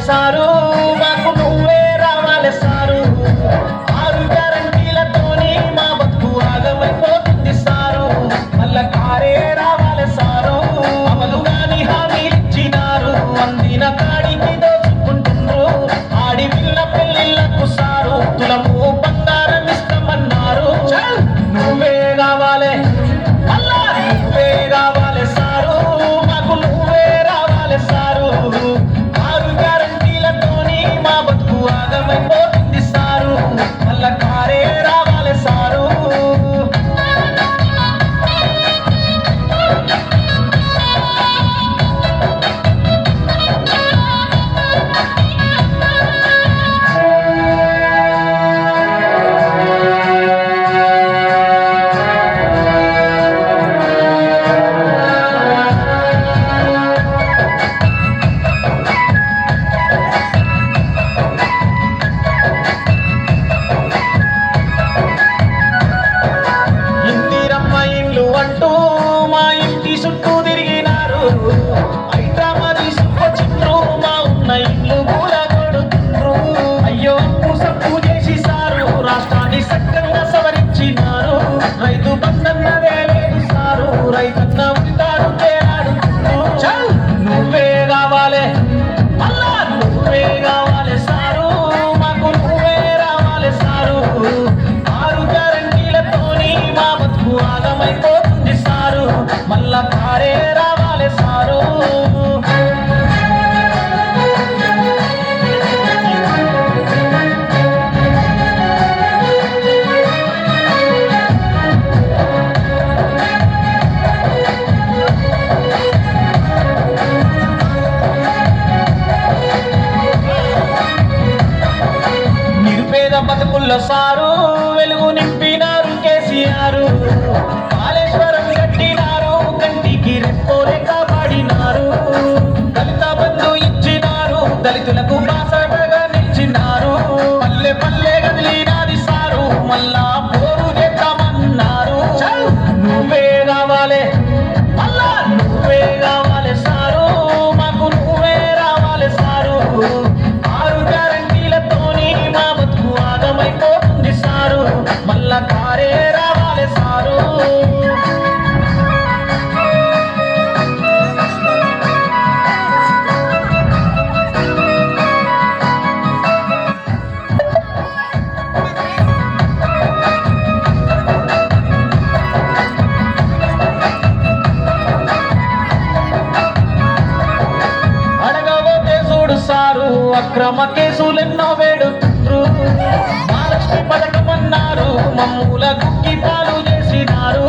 sir మాకు నువ్వే రావాలి సారు 6 గ్యారంటీలతోని మా బతుకు ఆగమైపోతుంది సారు మళ్ళా కారే రావాలి సారు అమలు గాని హామీలిచ్చినారు అందిన కాడికి దోచుకుంటుండ్రు ఆడి పిల్ల పెళ్ళిళ్ళకు సారు తులము బంగారం ఇస్తామన్నారు నువ్వే కావాలి మళ్ళా నువ్వే కావాలి సారు మాకు నువ్వే రావాలి సారు 6 గ్యారంటీలతోని మా బతుకు ఆగమైపోతుంది సారు మళ్ళా కారే రావాలి సారు అంటూ మా ఇంటి చుట్టూ తిరిగినారు హైదరాబాద్ తీసుకొచ్చిండ్రు మా ఉన్న ఇల్లు కూడా కొడుతుండ్రు అయ్యో సప్పు చేసి సారు రాష్ట్రాన్ని సక్కంగా సవరించినారు రైతు బంధన్నదే లేదు సారు రైతన్న ఉంటాడు తేడాడు నువ్వే కావాలి మళ్ళా నువ్వే కావాలి సారు మాకు నువ్వే రావాలి సారు 6 గ్యారంటీలతోని మా బతుకు ఆగమైపోతుంది సారు మళ్ళా కారే రావాలి సారు నిరుపేద బతుకుల్లో సారు వెలుగు నింపినారు కేసీఆర్ కాళేశ్వరం కట్టినారు కంటికి రెప్పోలే కాపాడినారు దళిత బంధు ఇచ్చినారు దళితులకు బాసటగా నిలిచినారు పల్లె పల్లె కదిలినాది సారు మళ్ళా పోరు చేద్దామన్నారు నువ్వే కావాలి మళ్ళా నువ్వే కావాలి సారు మాకు నువ్వే రావాలి సారు 6 గ్యారంటీలతోని మా బతుకు ఆగమైపోతుంది సారు మళ్ళా కారే రావాలి సారు అడగబోతే చూడు సారు అక్రమ కేసులెన్నో వేడుతుండ్రు మహాలక్ష్మి పథకం అన్నారు మమ్ముల గుక్కి పాలు చేసినారు